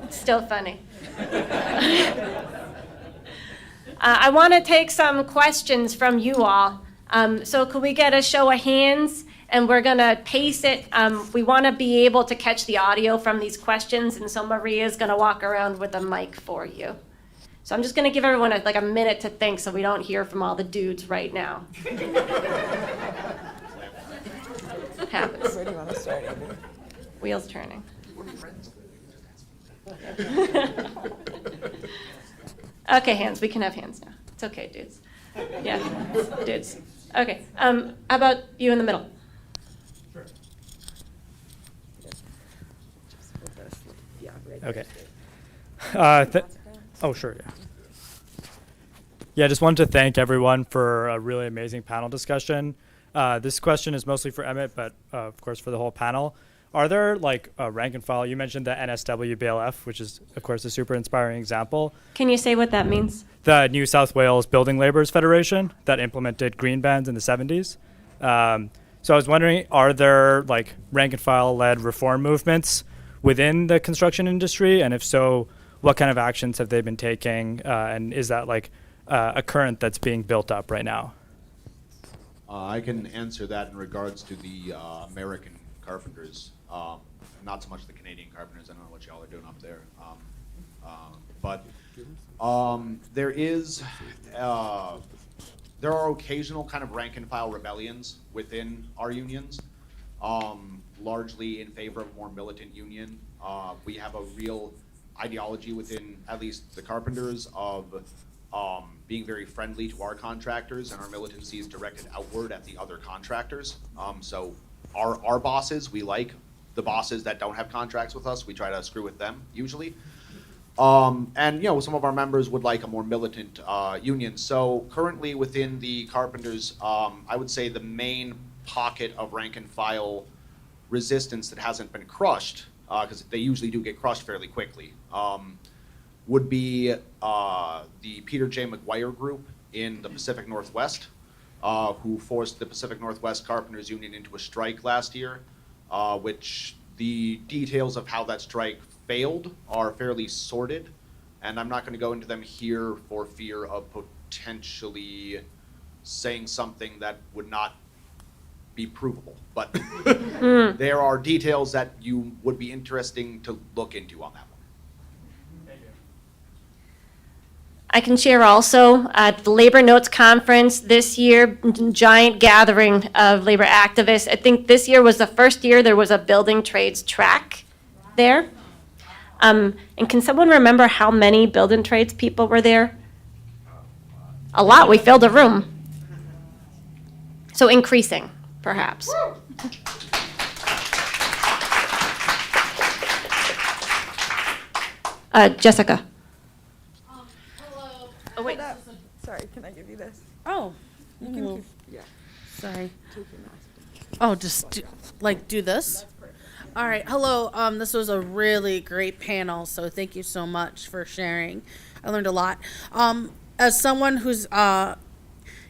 It's still funny. I want to take some questions from you all. So could we get a show of hands? And we're going to pace it. We want to be able to catch the audio from these questions, and so Maria's going to walk around with a mic for you. So I'm just going to give everyone a minute to think so we don't hear from all the dudes right now. Happens. Where do you want to start, Amy? Wheels turning. Okay, hands. We can have hands now. It's okay, dudes. Yeah, dudes. Okay. How about you in the middle? Okay. Oh, sure, yeah. Yeah, I just wanted to thank everyone for a really amazing panel discussion. This question is mostly for Emmett, but of course for the whole panel. Are there rank and file? You mentioned the NSW BLF, which is of course a super inspiring example. Can you say what that means? The New South Wales Building Labourers Federation that implemented green bans in the 70s. So I was wondering, are there rank and file led reform movements within the construction industry? And if so, what kind of actions have they been taking? And is that a current that's being built up right now? I can answer that in regards to the American carpenters, not so much the Canadian carpenters. I don't know what y'all are doing up there. But there are occasional kind of rank and file rebellions within our unions, largely in favor of a more militant union. We have a real ideology within at least the carpenters of being very friendly to our contractors, and our militancy is directed outward at the other contractors. So our bosses, we like the bosses that don't have contracts with us. We try to screw with them usually. And some of our members would like a more militant union. So currently within the carpenters, I would say the main pocket of rank and file resistance that hasn't been crushed, because they usually do get crushed fairly quickly, would be the Peter J. McGuire group in the Pacific Northwest, who forced the Pacific Northwest Carpenters Union into a strike last year, which the details of how that strike failed are fairly sordid, and I'm not going to go into them here for fear of potentially saying something that would not be provable. But there are details that you would be interesting to look into on that one. I can share also at the Labor Notes Conference this year, giant gathering of labor activists. I think this year was the first year there was a building trades track there. And can someone remember how many building trades people were there? A lot. We filled a room. So increasing, perhaps. Jessica. Oh, wait. Sorry, can I give you this? Oh, You can keep, yeah, sorry. take your mask. Oh, just do this. All right. Hello. This was a really great panel, so thank you so much for sharing. I learned a lot. As someone who's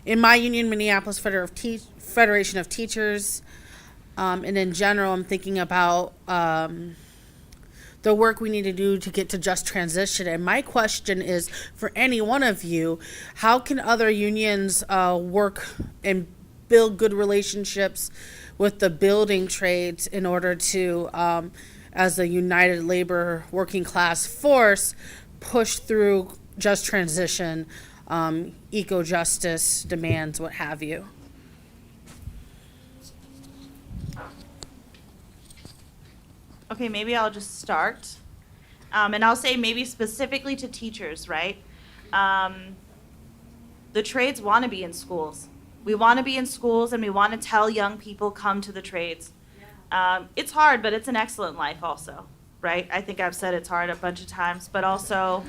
in my union, Minneapolis Federation of Teachers, and in general, I'm thinking about the work we need to do to get to just transition. And my question is, for any one of you, how can other unions work and build good relationships with the building trades in order to, as a united labor working class force, push through just transition, eco-justice demands, what have you? Okay, maybe I'll just start. And I'll say maybe specifically to teachers, right? The trades want to be in schools. We want to be in schools, and we want to tell young people, come to the trades. It's hard, but it's an excellent life also, right? I think I've said it's hard a bunch of times, but also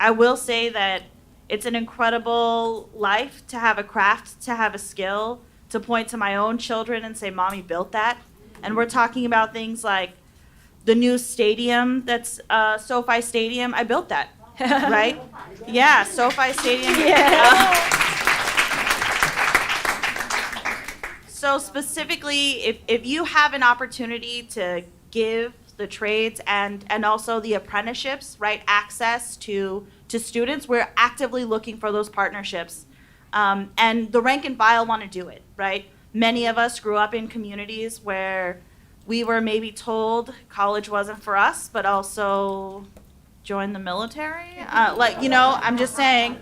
I will say that it's an incredible life to have a craft, to have a skill, to point to my own children and say, Mommy built that. And we're talking about things like the new stadium that's SoFi Stadium. I built that, right? Yeah, SoFi Stadium. Yeah. So specifically, if you have an opportunity to give the trades and also the apprenticeships, right, access to students, we're actively looking for those partnerships. And the rank and file want to do it, right? Many of us grew up in communities where we were maybe told college wasn't for us, but also join the military. I'm just saying.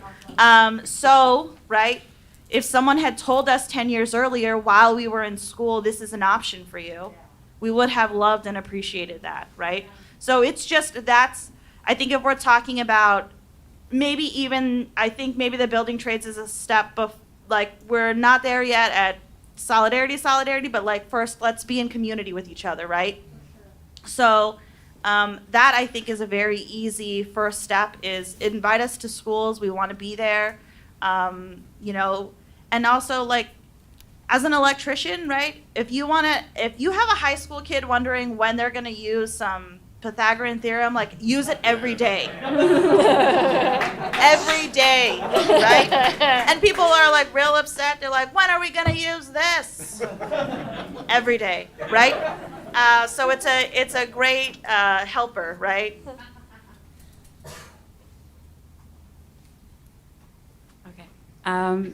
So, right, if someone had told us 10 years earlier while we were in school, this is an option for you, we would have loved and appreciated that, right? So it's just, I think if we're talking about I think maybe the building trades is a step of, like, we're not there yet at solidarity, but like first let's be in community with each other, right? So that I think is a very easy first step, is invite us to schools. We want to be there, and also, like, as an electrician, right? If you have a high school kid wondering when they're going to use some Pythagorean theorem, like, use it every day. Every day, right? And people are like real upset. They're like, when are we going to use this? Every day, right? So it's a great helper, right?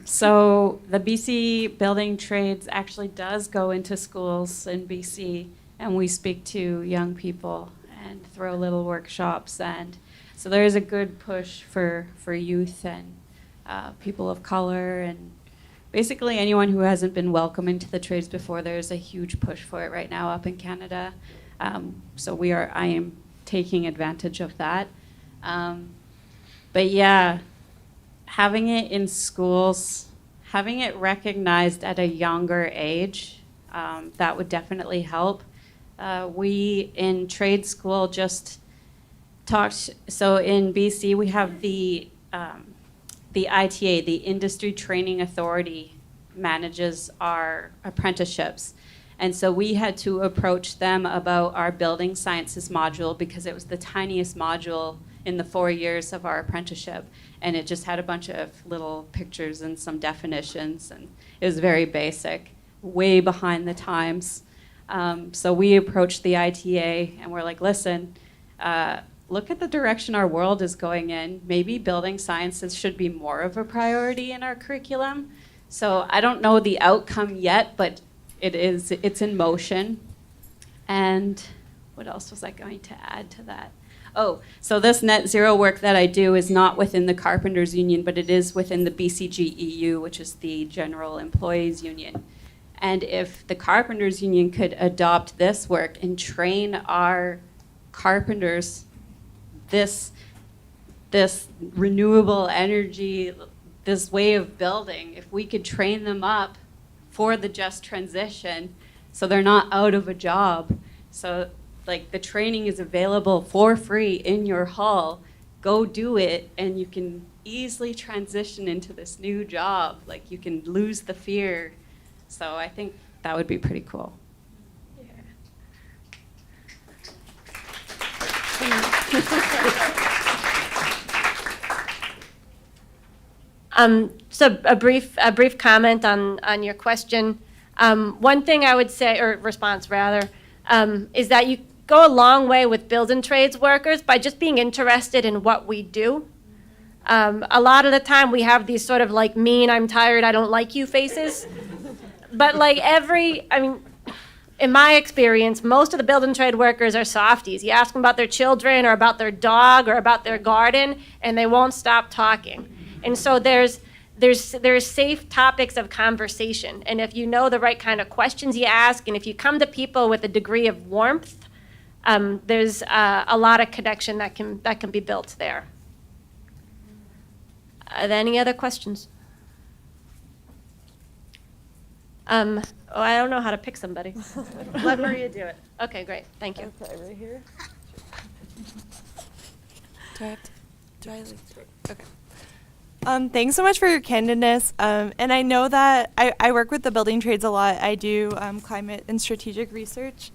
So the BC Building Trades actually does go into schools in BC, and we speak to young people and throw little workshops, and so there is a good push for youth and people of color, and basically anyone who hasn't been welcome into the trades before. There's a huge push for it right now up in Canada. So I am taking advantage of that. But yeah, having it in schools, having it recognized at a younger age, that would definitely help. We in trade school just talked, so in BC we have the ITA, the Industry Training Authority, manages our apprenticeships. And so we had to approach them about our building sciences module because it was the tiniest module in the 4 years of our apprenticeship. And it just had a bunch of little pictures and some definitions, and it was very basic, way behind the times. So we approached the ITA and we're like, listen, look at the direction our world is going in. Maybe building sciences should be more of a priority in our curriculum. So I don't know the outcome yet, but it's in motion. And what else was I going to add to that? Oh, so this net zero work that I do is not within the Carpenters Union, but it is within the BCGEU, which is the General Employees Union. And if the Carpenters Union could adopt this work and train our carpenters this renewable energy, this way of building, if we could train them up for the just transition so they're not out of a job. So like the training is available for free in your hall. Go do it and you can easily transition into this new job. Like you can lose the fear. So I think that would be pretty cool. So a brief comment on your question. One thing I would say, or response rather, is that you go a long way with building trades workers by just being interested in what we do. A lot of the time we have these sort of like mean, I'm tired, I don't like you faces. But like in my experience, most of the building trade workers are softies. You ask them about their children or about their dog or about their garden, and they won't stop talking. And so there's safe topics of conversation. And if you know the right kind of questions you ask, and if you come to people with a degree of warmth, there's a lot of connection that can be built there. Are there any other questions? I don't know how to pick somebody. Let Maria do it. Okay, great. Thank you. Okay, right here. Do I okay. Thanks so much for your candidness. And I know that I work with the building trades a lot. I do climate and strategic research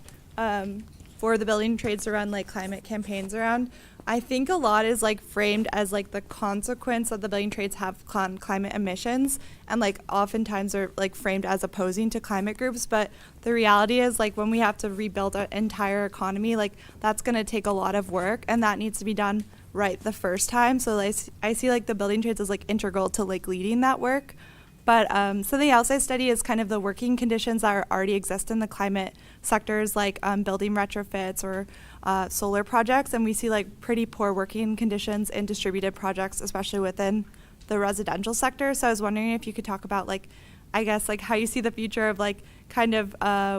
for the building trades to run like climate campaigns around. I think a lot is like framed as like the consequence that the building trades have climate emissions, and like oftentimes are like framed as opposing to climate groups. But the reality is like when we have to rebuild an entire economy, like that's going to take a lot of work, and that needs to be done right the first time. So like, I see like the building trades as like integral to like leading that work. But so the outside study is kind of the working conditions that already exist in the climate sectors, like building retrofits or solar projects, and we see like pretty poor working conditions in distributed projects, especially within the residential sector. So I was wondering if you could talk about like, I guess like how you see the future of like kind of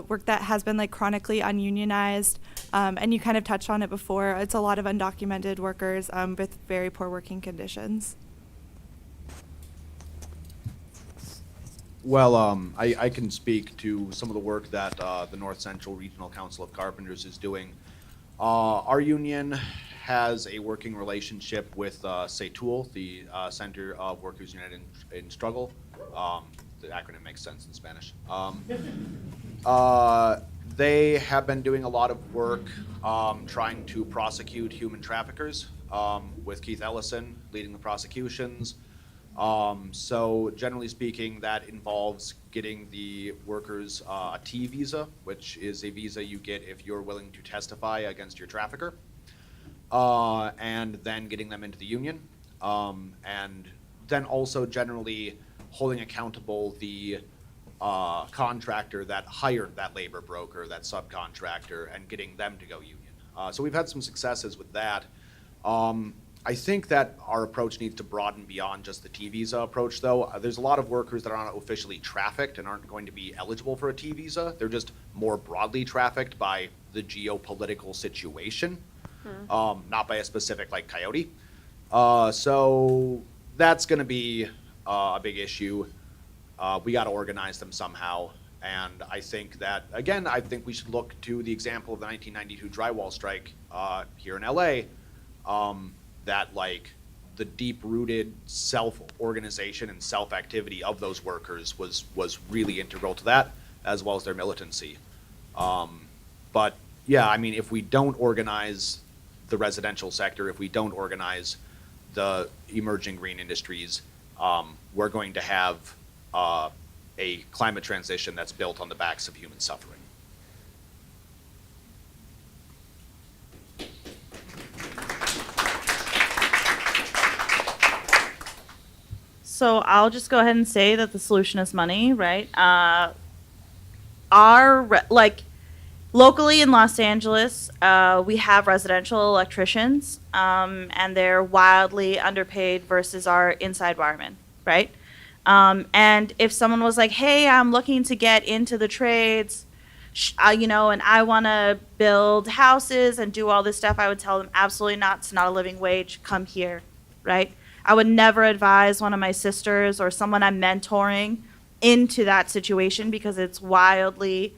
work that has been like chronically ununionized, and you kind of touched on it before. It's a lot of undocumented workers with very poor working conditions. Well, I can speak to some of the work that the North Central Regional Council of Carpenters is doing. Our union has a working relationship with CETUL, the Center of Workers United in Struggle. The acronym makes sense in Spanish. They have been doing a lot of work trying to prosecute human traffickers, with Keith Ellison leading the prosecutions. So generally speaking, that involves getting the workers a T visa, which is a visa you get if you're willing to testify against your trafficker, and then getting them into the union, and then also generally holding accountable the contractor that hired that labor broker, that subcontractor, and getting them to go union. So we've had some successes with that. I think that our approach needs to broaden beyond just the T visa approach, though. There's a lot of workers that aren't officially trafficked and aren't going to be eligible for a T visa. They're just more broadly trafficked by the geopolitical situation, not by a specific like coyote. So that's going to be a big issue. We got to organize them somehow. And I think that, again, I think we should look to the example of the 1992 drywall strike here in LA. That like the deep-rooted self-organization and self-activity of those workers was really integral to that, as well as their militancy. But yeah, I mean, if we don't organize the residential sector, if we don't organize the emerging green industries, we're going to have a climate transition that's built on the backs of human suffering. So I'll just go ahead and say that the solution is money, right? Locally in Los Angeles, we have residential electricians, and they're wildly underpaid versus our inside wiremen, right? And if someone was like, hey, I'm looking to get into the trades, and I want to build houses and do all this stuff, I would tell them, absolutely not. It's not a living wage. Come here, right? I would never advise one of my sisters or someone I'm mentoring into that situation because it's wildly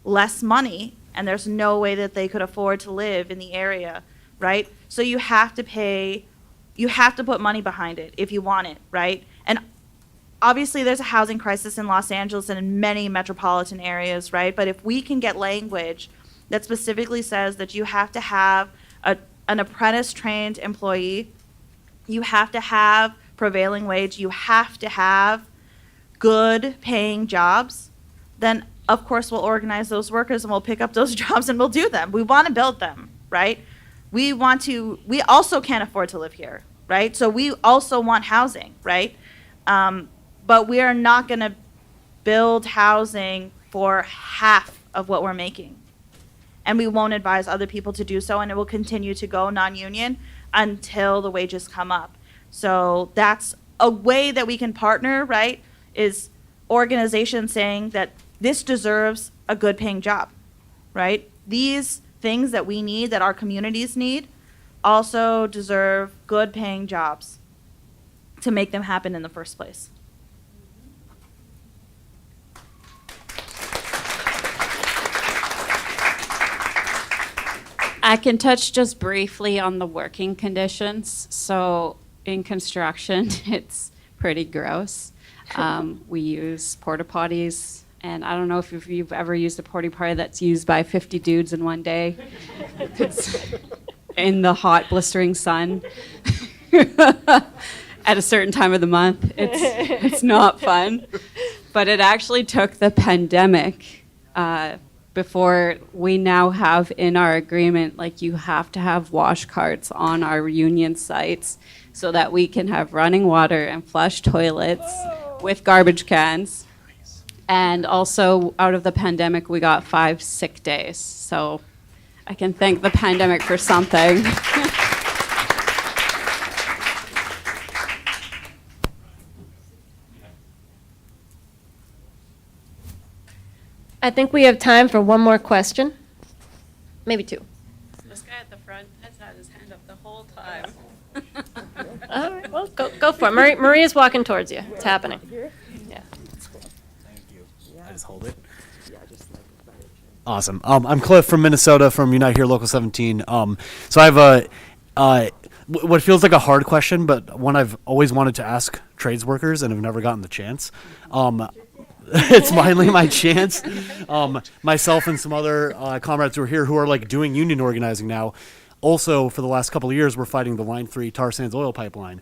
less money and there's no way that they could afford to live in the area, right? So you have to put money behind it if you want it, right? And obviously there's a housing crisis in Los Angeles and in many metropolitan areas, right? But if we can get language that specifically says that you have to have an apprentice-trained employee, you have to have prevailing wage, you have to have good paying jobs, then of course we'll organize those workers and we'll pick up those jobs and we'll do them. We want to build them, right? We also can't afford to live here, right? So we also want housing, right? But we are not going to build housing for half of what we're making. And we won't advise other people to do so, and it will continue to go non-union until the wages come up. So that's a way that we can partner, right, is organizations saying that this deserves a good paying job, right? These things that we need, that our communities need, also deserve good paying jobs to make them happen in the first place. I can touch just briefly on the working conditions. So in construction, it's pretty gross. We use porta potties, and I don't know if you've ever used a porta potty that's used by 50 dudes in one day. in the hot, blistering sun at a certain time of the month. It's not fun. But it actually took the pandemic before we now have in our agreement, like, you have to have wash carts on our union sites so that we can have running water and flush toilets with garbage cans. And also, out of the pandemic, we got 5 sick days. So I can thank the pandemic for something. I think we have time for one more question, maybe 2. This guy at the front has had his hand up the whole time. All right, well, go for it. Maria's walking towards you. It's happening. Yeah. Thank you. I just hold it. Awesome. I'm Cliff from Minnesota, from Unite Here Local 17. So I have what feels like a hard question, but one I've always wanted to ask trades workers and have never gotten the chance. It's finally my chance. Myself and some other comrades who are here who are like doing union organizing now. Also, for the last couple of years, we're fighting the Line 3 tar sands oil pipeline.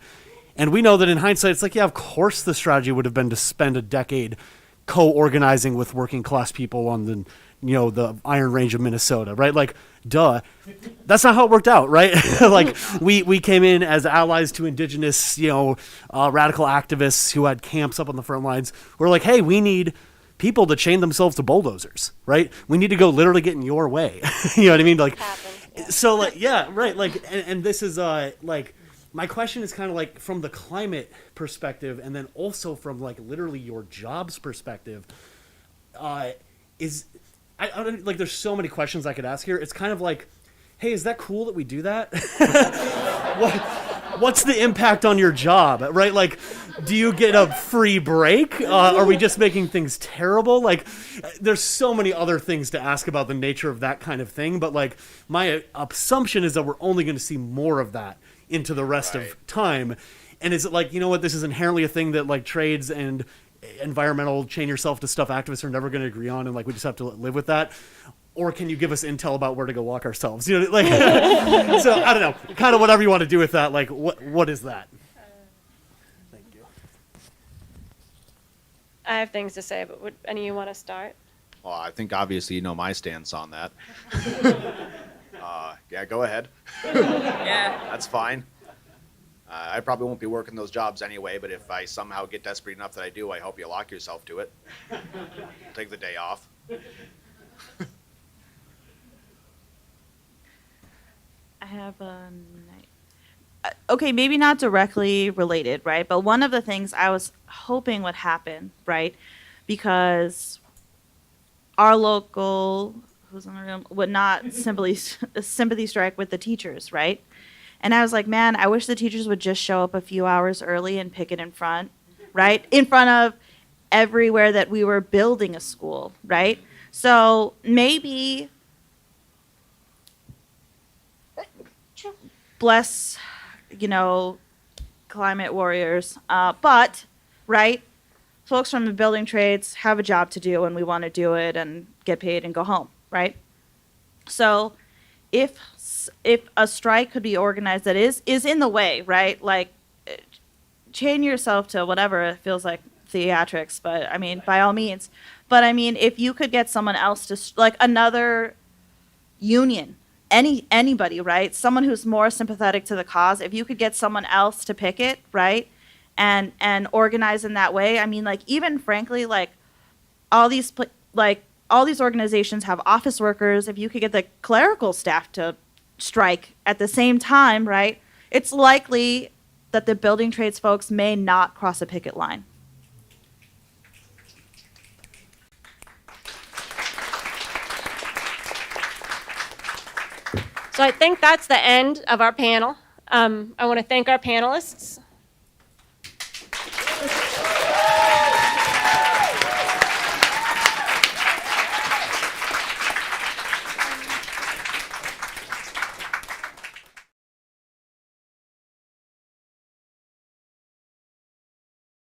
And we know that in hindsight, it's like, yeah, of course the strategy would have been to spend a decade co-organizing with working class people on the, the Iron Range of Minnesota, right? Like, duh. That's not how it worked out, right? Like, we came in as allies to indigenous, radical activists who had camps up on the front lines. We're like, hey, we need people to chain themselves to bulldozers, right? We need to go literally get in your way. You know what I mean? Like, so, like, yeah, right. Like, and this is like, my question is kind of like from the climate perspective, and then also from like literally your jobs perspective. I don't, like, there's so many questions I could ask here. It's kind of like, hey, is that cool that we do that? What's the impact on your job, right? Like, do you get a free break? Are we just making things terrible? Like, there's so many other things to ask about the nature of that kind of thing. But like, my assumption is that we're only going to see more of that into the rest of time. And is it like, this is inherently a thing that like trades and environmental chain yourself to stuff activists are never going to agree on, and like we just have to live with that? Or can you give us intel about where to go walk ourselves? So I don't know, kind of whatever you want to do with that. Like, what is that? Thank you. I have things to say, but would any of you want to start? Well, I think obviously you know my stance on that. Yeah, go ahead. Yeah. That's fine. I probably won't be working those jobs anyway, but if I somehow get desperate enough that I do, I hope you lock yourself to it. Take the day off. I have okay, maybe not directly related, right? But one of the things I was hoping would happen, right? Because our local, who's in the room, would not simply sympathy strike with the teachers, right? And I was like, man, I wish the teachers would just show up a few hours early and picket in front, right? In front of everywhere that we were building a school, right? So maybe, bless, climate warriors, but, right, folks from the building trades have a job to do and we want to do it and get paid and go home, right? So if a strike could be organized that is in the way, right? Like, chain yourself to whatever, it feels like theatrics, but I mean, by all means. But I mean, if you could get someone else to, like another union, anybody, right? Someone who's more sympathetic to the cause, if you could get someone else to picket, right? And organize in that way. I mean, like, even frankly, like all these organizations have office workers. If you could get the clerical staff to strike at the same time, right? It's likely that the building trades folks may not cross a picket line. So I think that's the end of our panel. I want to thank our panelists.